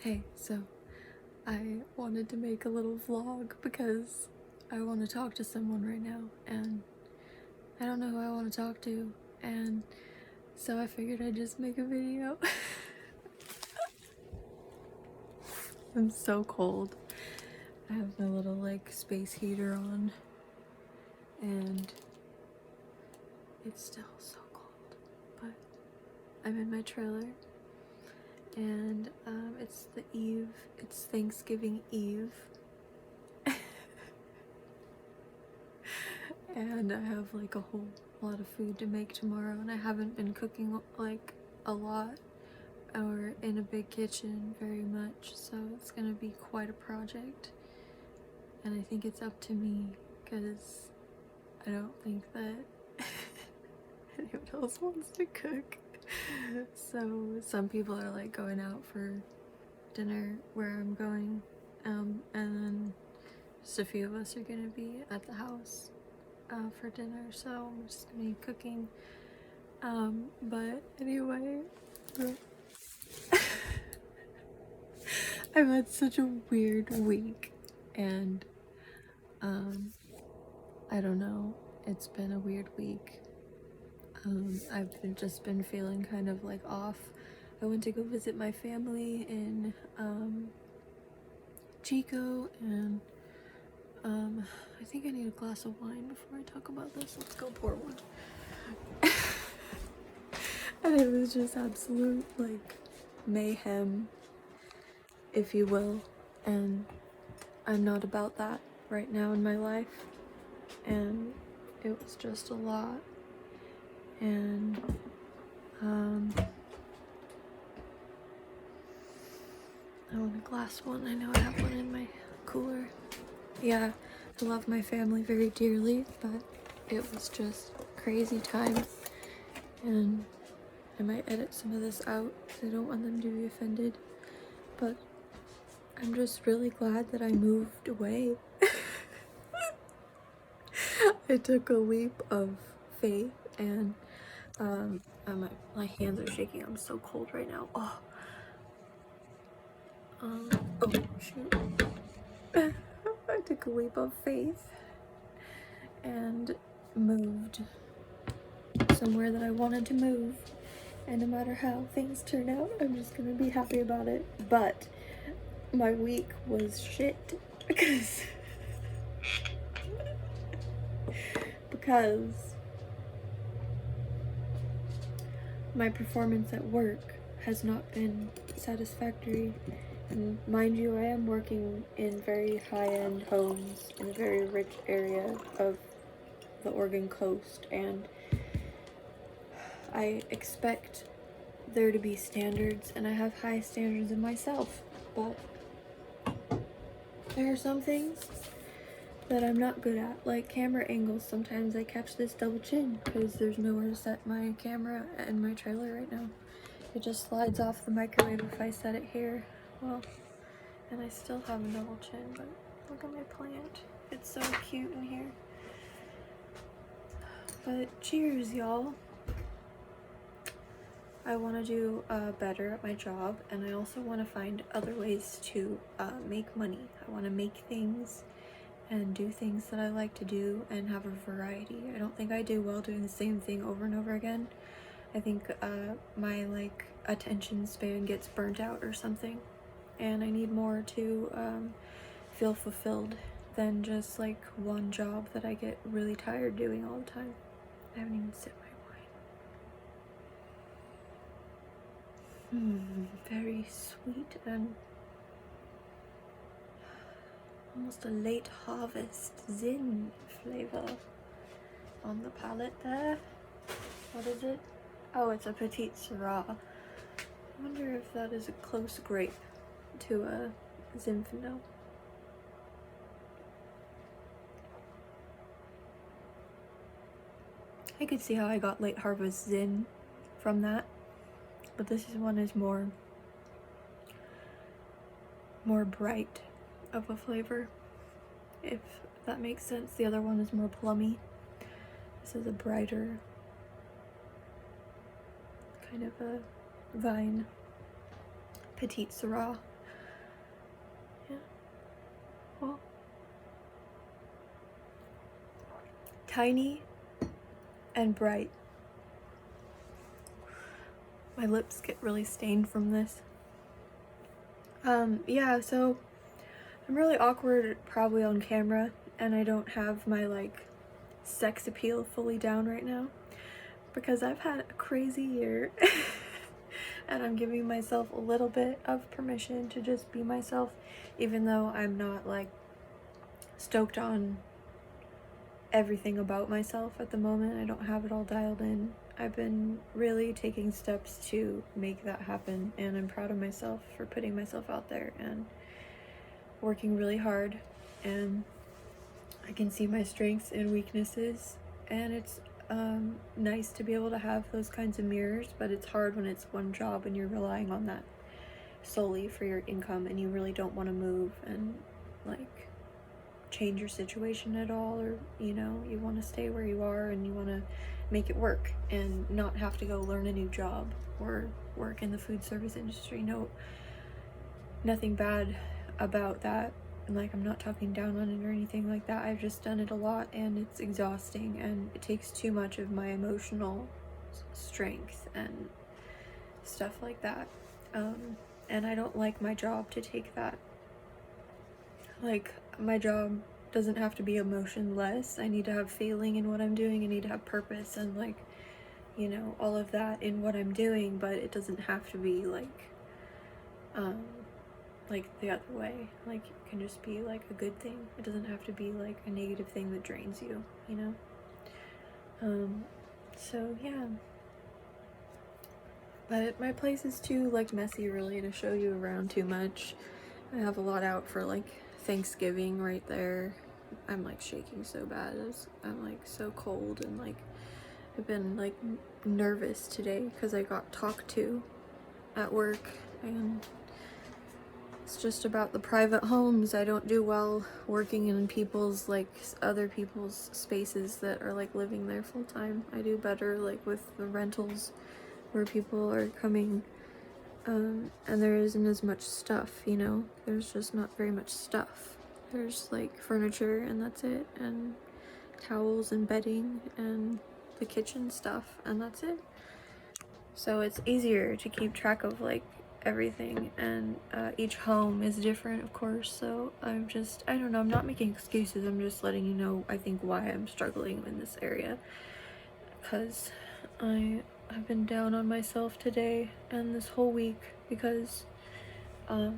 Hey, so I wanted to make a little vlog because I want to talk to someone right now and I don't know who I want to talk to, and so I figured I'd just make a video. I'm so cold. I have my little like space heater on and it's still so cold, but I'm in my trailer and it's Thanksgiving Eve. And I have like a whole lot of food to make tomorrow, and I haven't been cooking like a lot or in a big kitchen very much, so it's gonna be quite a project. And I think it's up to me because I don't think that anyone else wants to cook. So some people are like going out for dinner where I'm going, and then just a few of us are gonna be at the house for dinner, so I'm just gonna be cooking. But anyway, I've had such a weird week, and I don't know, it's been a weird week. Just been feeling kind of like off. I went to go visit my family in Chico, and I think I need a glass of wine before I talk about this. Let's go pour one. And it was just absolute like mayhem, if you will, and I'm not about that right now in my life, and it was just a lot. And I want a glass one. I know I have one in my cooler. Yeah, I love my family very dearly, but it was just crazy time, and I might edit some of this out because I don't want them to be offended, but I'm just really glad that I moved away. I took a leap of faith, and my hands are shaking. I'm so cold right now. Oh, oh shoot. I took a leap of faith and moved somewhere that I wanted to move, and no matter how things turn out, I'm just gonna be happy about it. But my week was shit because my performance at work has not been satisfactory. And mind you, I am working in very high-end homes in a very rich area of the Oregon coast, and I expect there to be standards, and I have high standards in myself, but there are some things that I'm not good at, like camera angles. Sometimes I catch this double chin because there's nowhere to set my camera in my trailer right now. It just slides off the microwave if I set it here. Well, and I still have a double chin, but look at my plant. It's so cute in here. But cheers, y'all. I want to do better at my job, and I also want to find other ways to make money. I want to make things and do things that I like to do and have a variety. I don't think I do well doing the same thing over and over again. I think my like attention span gets burnt out or something, and I need more to feel fulfilled than just like one job that I get really tired doing all the time. I haven't even sipped my wine. Very sweet and almost a late harvest zin flavor on the palate there. What is it? Oh, it's a Petite Syrah. I wonder if that is a close grape to a Zinfandel. I could see how I got late harvest zin from that, but this one is more bright of a flavor, if that makes sense. The other one is more plummy. This is a brighter kind of a vine Petite Syrah. Oh. Tiny and bright. My lips get really stained from this. Yeah, so I'm really awkward probably on camera, and I don't have my like sex appeal fully down right now because I've had a crazy year and I'm giving myself a little bit of permission to just be myself, even though I'm not like stoked on everything about myself at the moment. I don't have it all dialed in. I've been really taking steps to make that happen, and I'm proud of myself for putting myself out there and working really hard, and I can see my strengths and weaknesses, and it's nice to be able to have those kinds of mirrors, but it's hard when it's one job and you're relying on that solely for your income and you really don't want to move and like change your situation at all, or you know, you want to stay where you are and you want to make it work and not have to go learn a new job or work in the food service industry. No, nothing bad about that, and like I'm not talking down on it or anything like that. I've just done it a lot and it's exhausting and it takes too much of my emotional strength and stuff like that, and I don't like my job to take that. Like, my job doesn't have to be emotionless. I need to have feeling in what I'm doing. I need to have purpose and like, you know, all of that in what I'm doing, but it doesn't have to be like the other way. Like, it can just be like a good thing. It doesn't have to be like a negative thing that drains you, you know? So yeah. But my place is too like messy really to show you around too much. I have a lot out for like Thanksgiving right there. I'm like shaking so bad. I'm like so cold, and like I've been like nervous today because I got talked to at work, and it's just about the private homes. I don't do well working in people's like other people's spaces that are like living there full time. I do better like with the rentals where people are coming, and there isn't as much stuff, you know? There's just not very much stuff. There's like furniture and that's it, and towels and bedding and the kitchen stuff, and that's it. So it's easier to keep track of like everything, and each home is different, of course. So I don't know, I'm not making excuses. I'm just letting you know, I think, why I'm struggling in this area, because I've been down on myself today and this whole week because I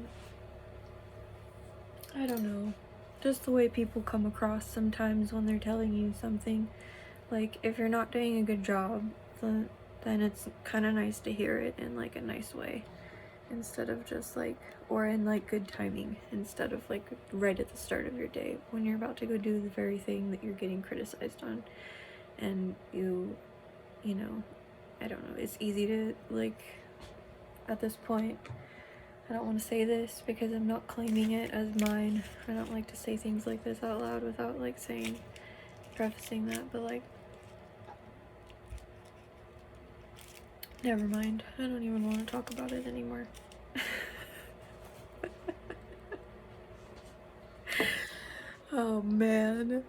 don't know, just the way people come across sometimes when they're telling you something. Like, if you're not doing a good job, then it's kind of nice to hear it in like a nice way, instead of just like, or in like good timing, instead of like right at the start of your day when you're about to go do the very thing that you're getting criticized on. And you know, I don't know, it's easy to like, at this point, I don't want to say this because I'm not claiming it as mine. I don't like to say things like this out loud without like prefacing that, but like, never mind. I don't even want to talk about it anymore. Oh man.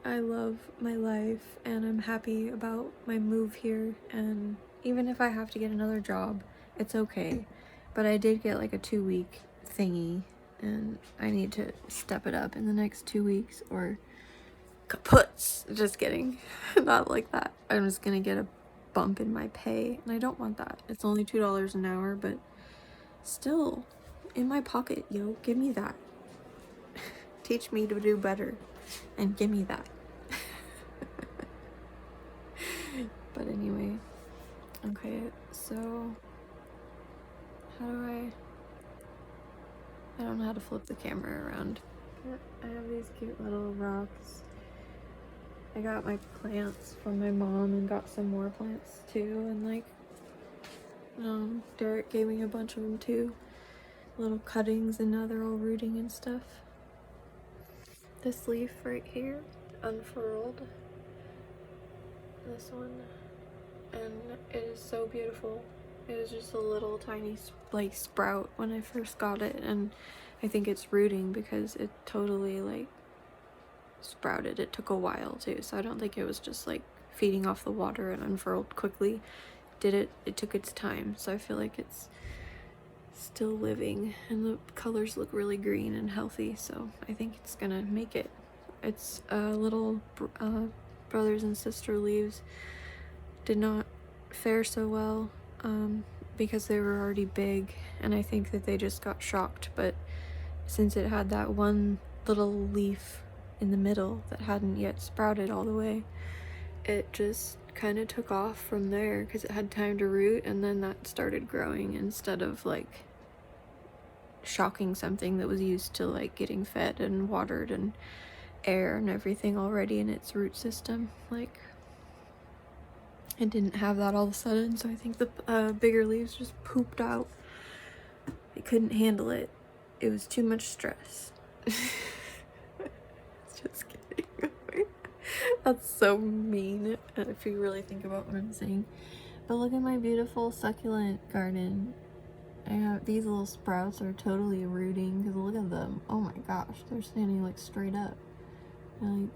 I love my life and I'm happy about my move here, and even if I have to get another job, it's okay. But I did get like a 2-week thingy, and I need to step it up in the next 2 weeks or kaputs. Just kidding. Not like that. I'm just gonna get a bump in my pay, and I don't want that. It's only $2 an hour, but still in my pocket, yo. Give me that. Teach me to do better and give me that. But anyway, okay, so how do I don't know how to flip the camera around. I have these cute little rocks. I got my plants from my mom and got some more plants too, and like Derek gave me a bunch of them too, little cuttings, and now they're all rooting and stuff. This leaf right here unfurled, this one, and it is so beautiful. It was just a little tiny like sprout when I first got it, and I think it's rooting because it totally like sprouted. It took a while too, so I don't think it was just like feeding off the water and unfurled quickly. It took its time, so I feel like it's still living, and the colors look really green and healthy, so I think it's gonna make it. Its little brothers and sister leaves did not fare so well because they were already big, and I think that they just got shocked, but since it had that one little leaf in the middle that hadn't yet sprouted all the way, it just kind of took off from there because it had time to root, and then that started growing instead of like shocking something that was used to like getting fed and watered and air and everything already in its root system. Like, it didn't have that all of a sudden, so I think the bigger leaves just pooped out. It couldn't handle it. It was too much stress. Just kidding. That's so mean if you really think about what I'm saying. But look at my beautiful succulent garden. I have these little sprouts are totally rooting because look at them. Oh my gosh, they're standing like straight up. I like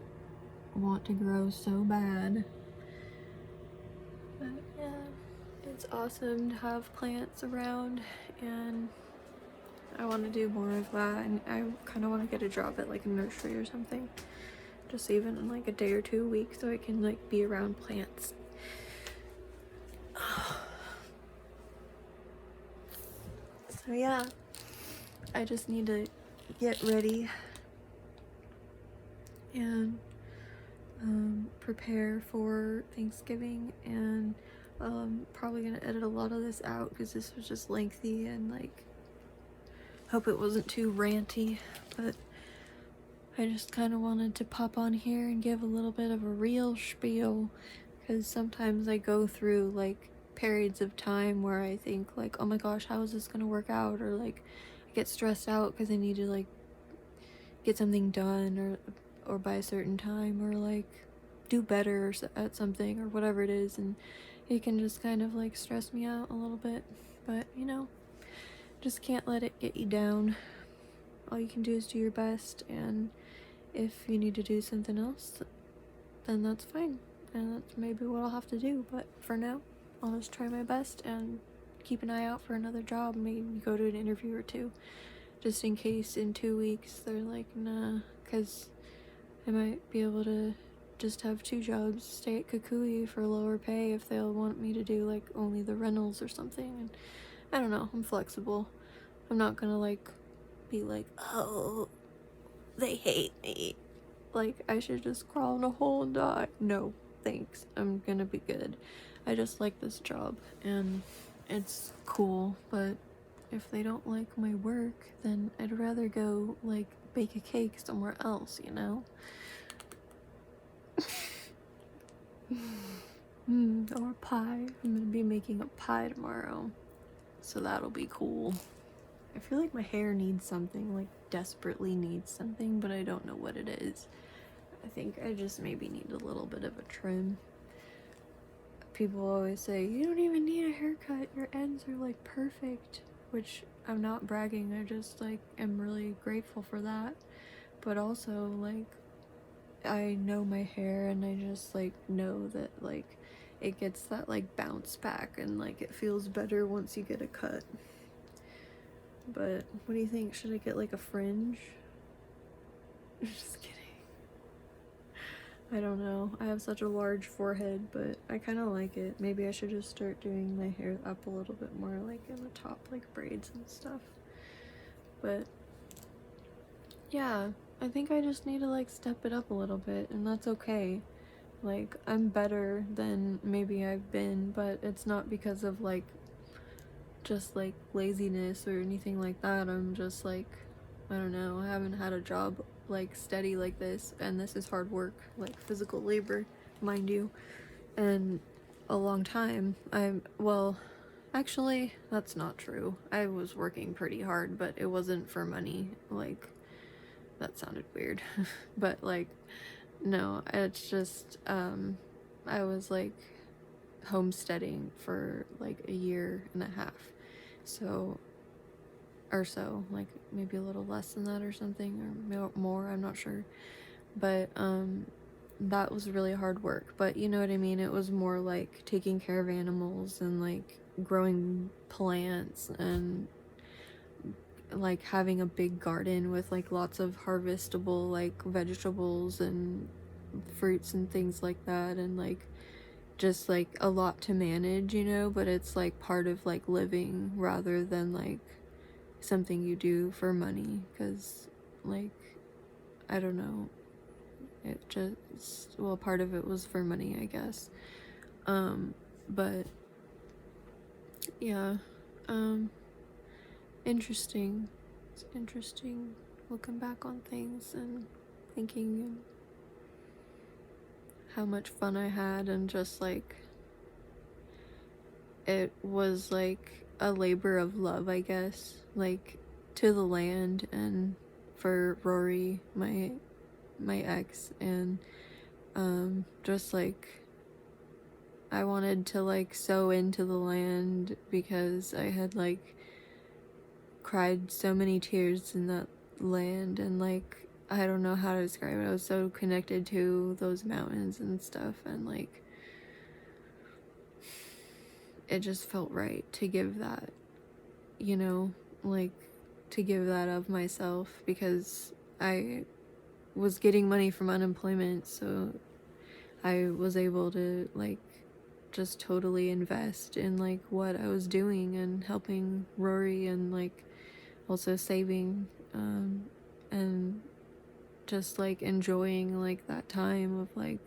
want to grow so bad. But yeah, it's awesome to have plants around, and I want to do more of that, and I kind of want to get a job at like a nursery or something, just even in like a day or 2 a week, so I can like be around plants. So yeah, I just need to get ready and prepare for Thanksgiving, and probably gonna edit a lot of this out because this was just lengthy, and like hope it wasn't too ranty, but I just kind of wanted to pop on here and give a little bit of a real spiel, because sometimes I go through like periods of time where I think like, oh my gosh, how is this gonna work out, or like I get stressed out because I need to like get something done or by a certain time, or like do better at something or whatever it is, and it can just kind of like stress me out a little bit. But you know, just can't let it get you down. All you can do is do your best, and if you need to do something else, then that's fine, and that's maybe what I'll have to do. But for now, I'll just try my best and keep an eye out for another job, maybe go to an interview or two, just in case in 2 weeks they're like, nah, because I might be able to just have 2 jobs, stay at Kukui for lower pay if they'll want me to do like only the rentals or something. And I don't know, I'm flexible. I'm not gonna like be like, oh, they hate me, like I should just crawl in a hole and die. No, thanks, I'm gonna be good. I just like this job and it's cool, but if they don't like my work, then I'd rather go like bake a cake somewhere else, you know? Or pie. I'm gonna be making a pie tomorrow, so that'll be cool. I feel like my hair needs something, like desperately needs something, but I don't know what it is. I think I just maybe need a little bit of a trim. People always say, you don't even need a haircut, your ends are like perfect, which I'm not bragging, I just like am really grateful for that. But also like I know my hair, and I just like know that like it gets that like bounce back, and like it feels better once you get a cut. But what do you think? Should I get like a fringe? Just kidding. I don't know. I have such a large forehead, but I kind of like it. Maybe I should just start doing my hair up a little bit more, like in the top, like braids and stuff. But yeah, I think I just need to like step it up a little bit, and that's okay. Like, I'm better than maybe I've been, but it's not because of like just like laziness or anything like that. I'm just like, I don't know, I haven't had a job like steady like this, and this is hard work, like physical labor, mind you, and a long time. Well, actually that's not true. I was working pretty hard, but it wasn't for money. Like, that sounded weird. But like, no, it's just I was like homesteading for like a year and a half, so or so, like maybe a little less than that or something, or more, I'm not sure. But that was really hard work. But you know what I mean? It was more like taking care of animals and like growing plants and like having a big garden with like lots of harvestable like vegetables and fruits and things like that, and like just like a lot to manage, you know, but it's like part of like living rather than like something you do for money, because like I don't know, it just, well, part of it was for money, I guess. But yeah, um interesting. It's interesting looking back on things and thinking how much fun I had, and just like it was like a labor of love, I guess, like to the land and for Rory, my ex, and just like I wanted to like sow into the land because I had like cried so many tears in that land, and like I don't know how to describe it. I was so connected to those mountains and stuff, and like it just felt right to give that, you know, like to give that of myself, because I was getting money from unemployment, so I was able to like just totally invest in like what I was doing and helping Rory, and like also saving, and just like enjoying like that time of like,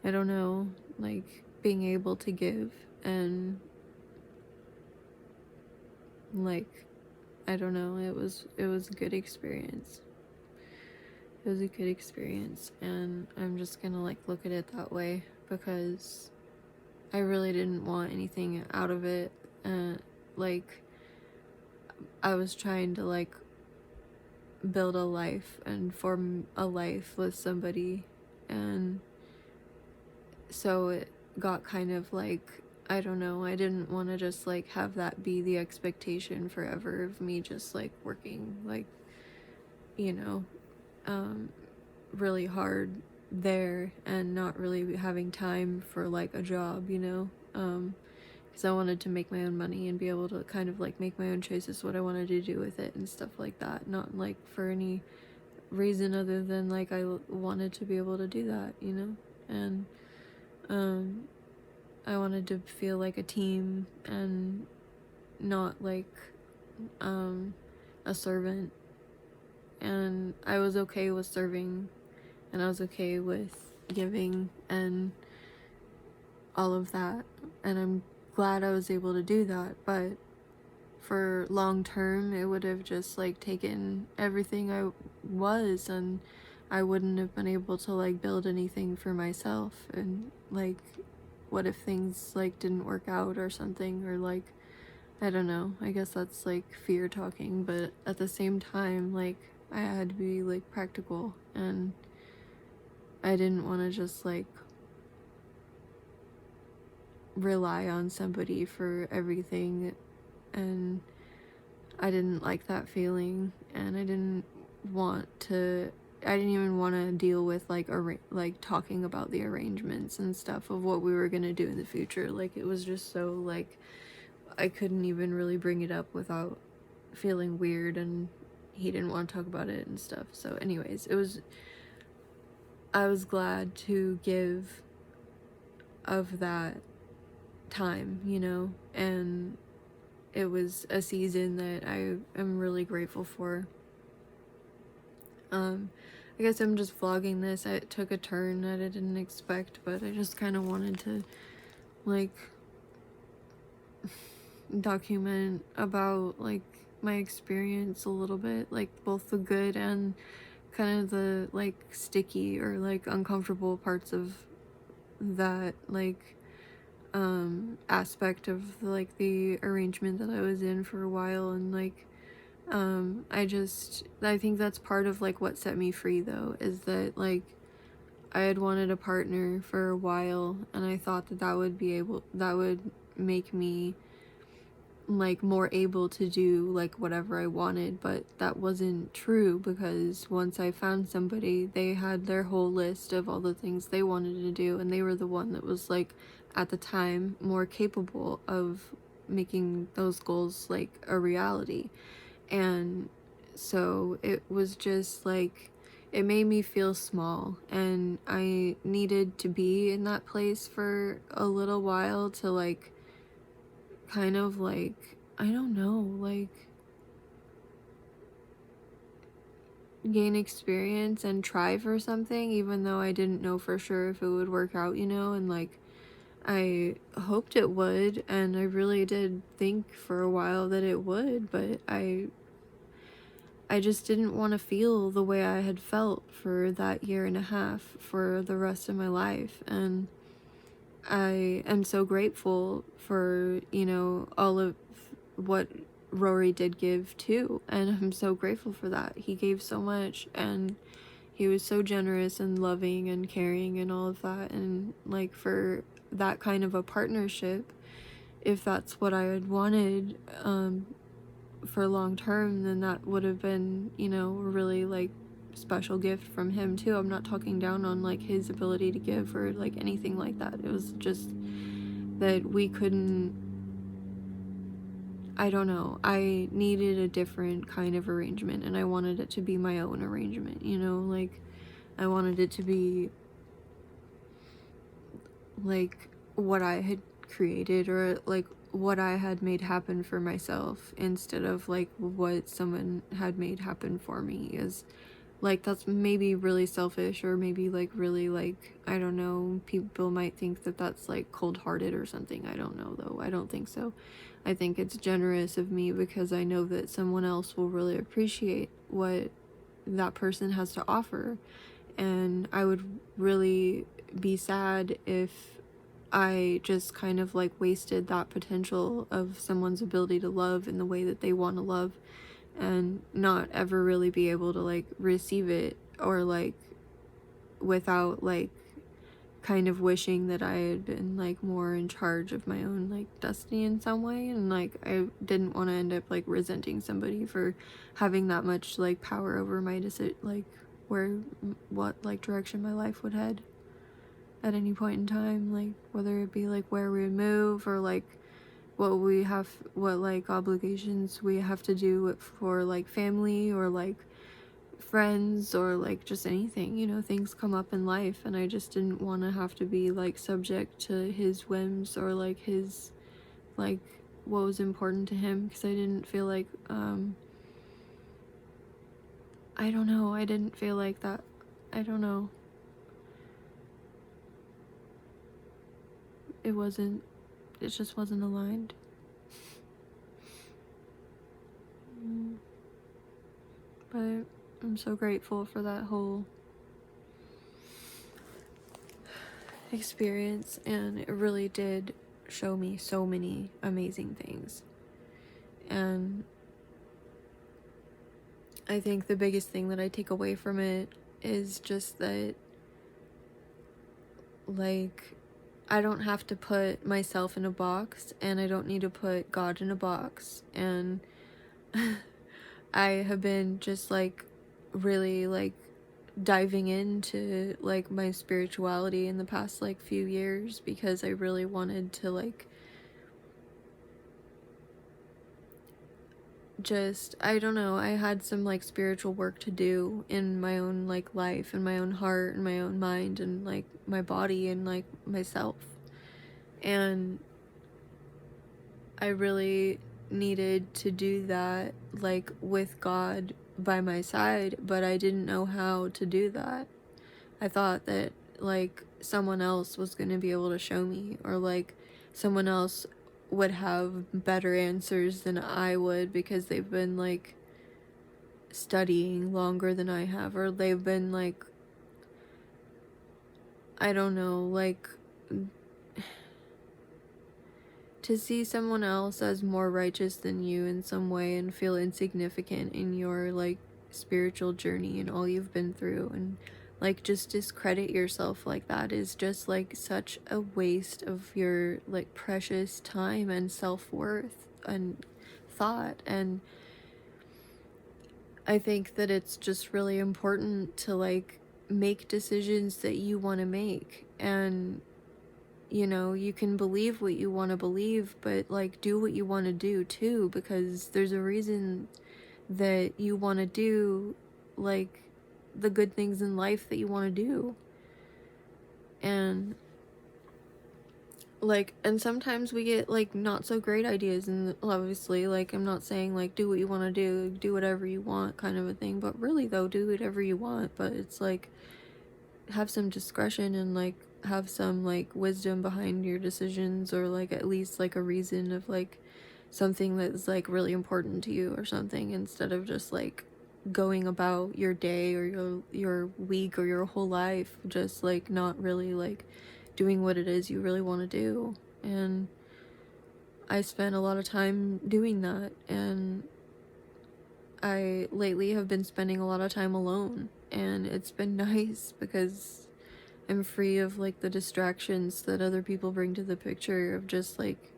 I don't know, like being able to give, and like I don't know, it was a good experience. It was a good experience, and I'm just gonna like look at it that way, because I really didn't want anything out of it. Like I was trying to like build a life and form a life with somebody, and so it got kind of like, I don't know, I didn't want to just like have that be the expectation forever of me just like working like, you know, really hard there and not really having time for like a job, you know, because I wanted to make my own money and be able to kind of like make my own choices what I wanted to do with it and stuff like that, not like for any reason other than like I wanted to be able to do that, you know. And I wanted to feel like a team and not like a servant, and I was okay with serving, and I was okay with giving and all of that, and I'm glad I was able to do that. But for long term, it would have just like taken everything I was, and I wouldn't have been able to like build anything for myself. And like, what if things like didn't work out or something, or like, I don't know, I guess that's like fear talking, but at the same time, like I had to be like practical, and I didn't want to just like rely on somebody for everything, and I didn't like that feeling, and I didn't even want to deal with like like talking about the arrangements and stuff of what we were going to do in the future. Like it was just so like I couldn't even really bring it up without feeling weird, and he didn't want to talk about it and stuff. So anyways, I was glad to give of that time, you know, and it was a season that I am really grateful for. I guess I'm just vlogging this. It took a turn that I didn't expect, but I just kind of wanted to like document about like my experience a little bit, like both the good and kind of the like sticky or like uncomfortable parts of that like aspect of like the arrangement that I was in for a while. And like I think that's part of like what set me free, though, is that like I had wanted a partner for a while, and I thought that that would make me like more able to do like whatever I wanted, but that wasn't true, because once I found somebody, they had their whole list of all the things they wanted to do, and they were the one that was like at the time more capable of making those goals like a reality. And so it was just like, it made me feel small, and I needed to be in that place for a little while to like kind of like, I don't know, like gain experience and try for something, even though I didn't know for sure if it would work out, you know. And like, I hoped it would, and I really did think for a while that it would, but I just didn't want to feel the way I had felt for that year and a half for the rest of my life. And I am so grateful for, you know, all of what Rory did give too. And I'm so grateful for that. He gave so much, and he was so generous and loving and caring and all of that. And like, for that kind of a partnership, if that's what I had wanted, for long term, then that would have been, you know, a really like special gift from him too. I'm not talking down on like his ability to give or like anything like that. It was just that we couldn't, I don't know, I needed a different kind of arrangement, and I wanted it to be my own arrangement, you know. Like, I wanted it to be like what I had created, or like what I had made happen for myself, instead of like what someone had made happen for me. Is like, that's maybe really selfish, or maybe like really like, I don't know, people might think that that's like cold-hearted or something. I don't know though. I don't think so. I think it's generous of me, because I know that someone else will really appreciate what that person has to offer. And I would really be sad if I just kind of like wasted that potential of someone's ability to love in the way that they want to love, and not ever really be able to like receive it, or like without like kind of wishing that I had been like more in charge of my own like destiny in some way. And like, I didn't want to end up like resenting somebody for having that much like power over my decision, like where, what like direction my life would head at any point in time, like whether it be like where we would move, or like what like obligations we have to do for like family, or like friends, or like just anything, you know. Things come up in life, and I just didn't want to have to be like subject to his whims, or like his like what was important to him, because I didn't feel like I don't know, I didn't feel like that. I don't know, it just wasn't aligned. But I'm so grateful for that whole experience, and it really did show me so many amazing things. And I think the biggest thing that I take away from it is just that, like, I don't have to put myself in a box, and I don't need to put God in a box. And I have been just like really like diving into like my spirituality in the past like few years, because I really wanted to like just, I don't know, I had some like spiritual work to do in my own like life, and my own heart, and my own mind, and like my body, and like myself. And I really needed to do that like with God by my side, but I didn't know how to do that. I thought that like someone else was going to be able to show me, or like someone else would have better answers than I would, because they've been like studying longer than I have, or they've been like, I don't know, like, to see someone else as more righteous than you in some way, and feel insignificant in your like spiritual journey and all you've been through, and like just discredit yourself like that, is just like such a waste of your like precious time and self-worth. thought. And I think that it's just really important to like make decisions that you want to make. And you know, you can believe what you want to believe, but like do what you want to do too, because there's a reason that you want to do like the good things in life that you want to do. And like, and sometimes we get like not so great ideas, and obviously like I'm not saying like do what you want to do whatever you want kind of a thing, but really though, do whatever you want, but it's like have some discretion and like have some like wisdom behind your decisions, or like at least like a reason of like something that's like really important to you or something, instead of just like going about your day or your week or your whole life just like not really like doing what it is you really want to do. And I spent a lot of time doing that, and I lately have been spending a lot of time alone, and it's been nice because I'm free of like the distractions that other people bring to the picture of just like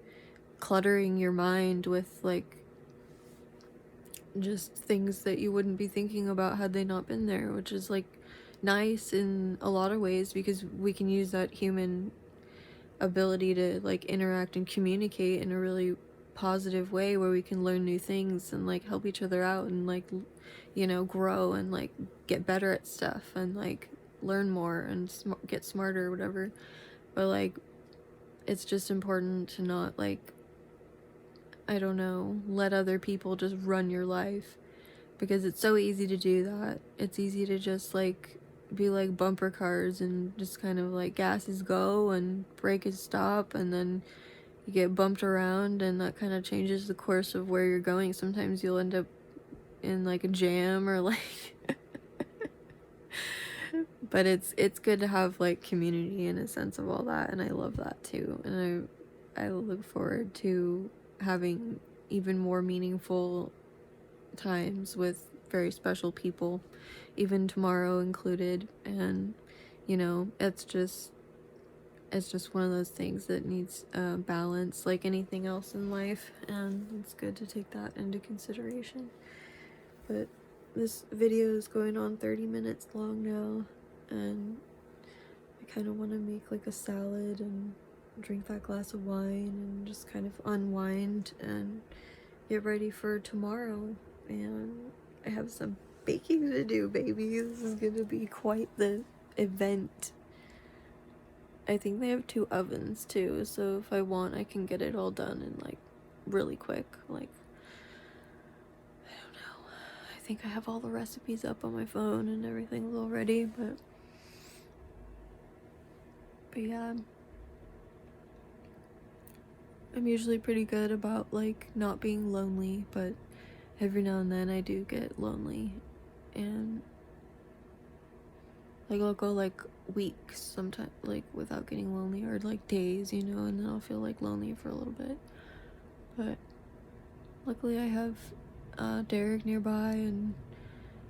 cluttering your mind with like just things that you wouldn't be thinking about had they not been there, which is like nice in a lot of ways because we can use that human ability to like interact and communicate in a really positive way where we can learn new things and like help each other out and like, you know, grow and like get better at stuff and like learn more and get smarter or whatever. But like it's just important to not like, I don't know, let other people just run your life, because it's so easy to do that. It's easy to just like be like bumper cars and just kind of like gas is go and brake is stop, and then you get bumped around and that kind of changes the course of where you're going. Sometimes you'll end up in like a jam or like but it's good to have like community in a sense of all that, and I love that too. And I look forward to having even more meaningful times with very special people, even tomorrow included. And you know, it's just one of those things that needs balance like anything else in life, and it's good to take that into consideration. But this video is going on 30 minutes long now, and I kind of want to make like a salad and drink that glass of wine and just kind of unwind and get ready for tomorrow. And I have some baking to do, baby. This is gonna be quite the event. I think they have 2 ovens too, so if I want I can get it all done in like really quick. Like, I don't know, I think I have all the recipes up on my phone and everything's all ready, but yeah, I'm usually pretty good about like not being lonely, but every now and then I do get lonely, and like I'll go like weeks sometimes like without getting lonely, or like days, you know, and then I'll feel like lonely for a little bit. But luckily I have Derek nearby, and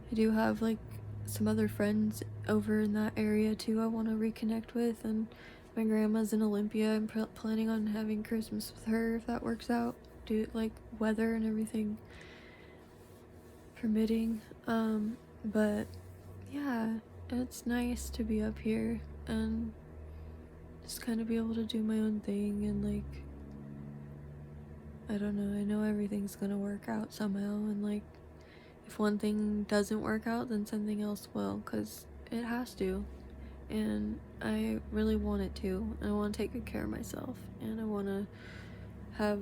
I do have like some other friends over in that area too I want to reconnect with, and my grandma's in Olympia. I'm planning on having Christmas with her if that works out, do like weather and everything permitting. But yeah, it's nice to be up here and just kind of be able to do my own thing, and like, I don't know, I know everything's gonna work out somehow, and like if one thing doesn't work out then something else will, because it has to. And I really want it to. I want to take good care of myself, and I want to have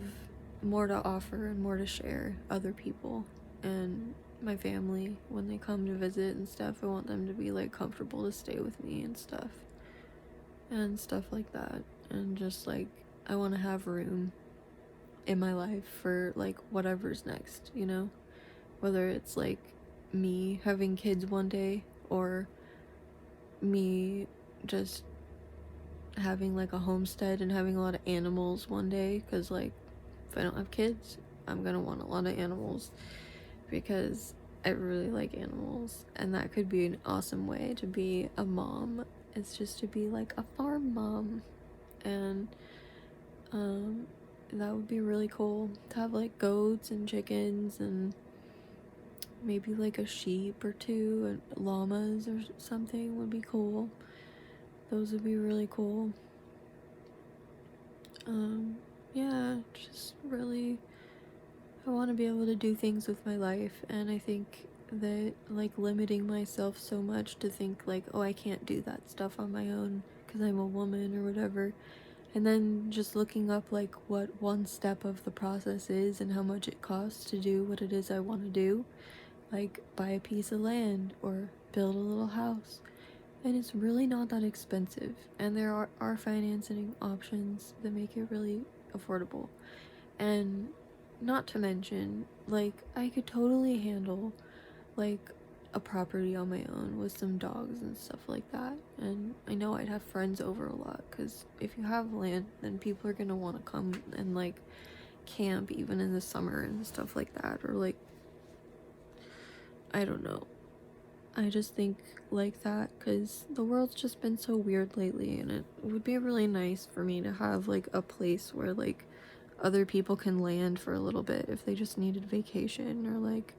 more to offer and more to share other people and my family when they come to visit and stuff. I want them to be like comfortable to stay with me and stuff like that. And just like, I want to have room in my life for like whatever's next, you know, whether it's like me having kids one day, or me just having like a homestead and having a lot of animals one day, because like if I don't have kids I'm gonna want a lot of animals, because I really like animals, and that could be an awesome way to be a mom. It's just to be like a farm mom. And that would be really cool to have like goats and chickens and maybe like a sheep or two, and llamas or something would be cool. Those would be really cool. Yeah, just really, I want to be able to do things with my life, and I think that like limiting myself so much to think like, oh, I can't do that stuff on my own because I'm a woman or whatever, and then just looking up like what one step of the process is and how much it costs to do what it is I want to do, like buy a piece of land or build a little house. And it's really not that expensive, and there are financing options that make it really affordable. And not to mention, like, I could totally handle like a property on my own with some dogs and stuff like that. And I know I'd have friends over a lot, because if you have land, then people are gonna want to come and like camp even in the summer and stuff like that, or like, I don't know. I just think like that, because the world's just been so weird lately, and it would be really nice for me to have like a place where like other people can land for a little bit if they just needed vacation or like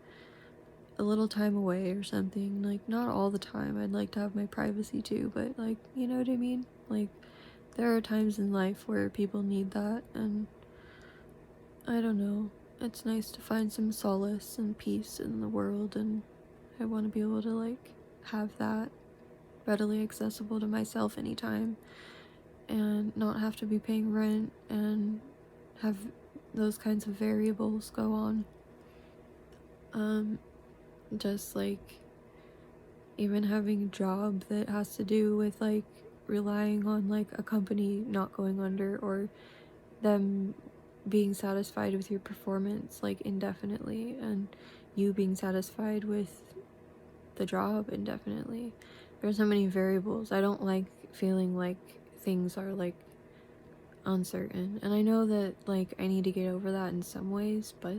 a little time away or something. Like, not all the time, I'd like to have my privacy too, but like, you know what I mean? Like, there are times in life where people need that, and I don't know, it's nice to find some solace and peace in the world, and I want to be able to like have that readily accessible to myself anytime, and not have to be paying rent and have those kinds of variables go on. Just like even having a job that has to do with like relying on like a company not going under, or them being satisfied with your performance like indefinitely, and you being satisfied with the job indefinitely. There's so many variables. I don't like feeling like things are like uncertain, and I know that like I need to get over that in some ways, but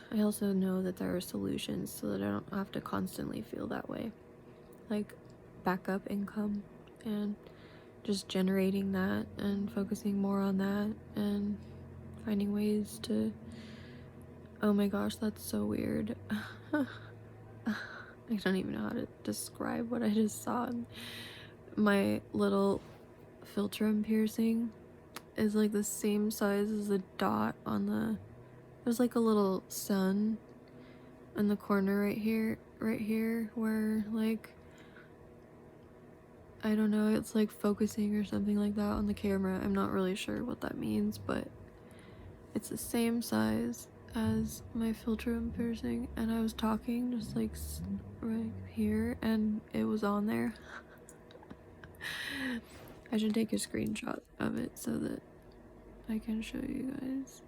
I also know that there are solutions so that I don't have to constantly feel that way, like backup income, and just generating that and focusing more on that and finding ways to, oh my gosh, that's so weird. I don't even know how to describe what I just saw. My little philtrum piercing is like the same size as the dot on the, there's like a little sun in the corner right here where like, I don't know, it's like focusing or something like that on the camera. I'm not really sure what that means, but it's the same size as my philtrum piercing, and I was talking just like right here and it was on there. I should take a screenshot of it so that I can show you guys.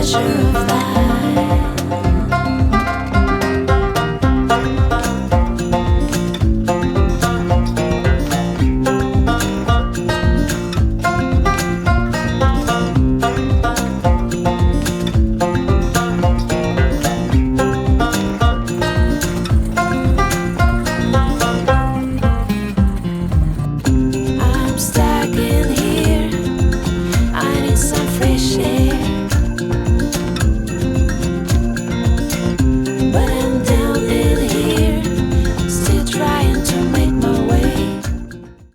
Pressure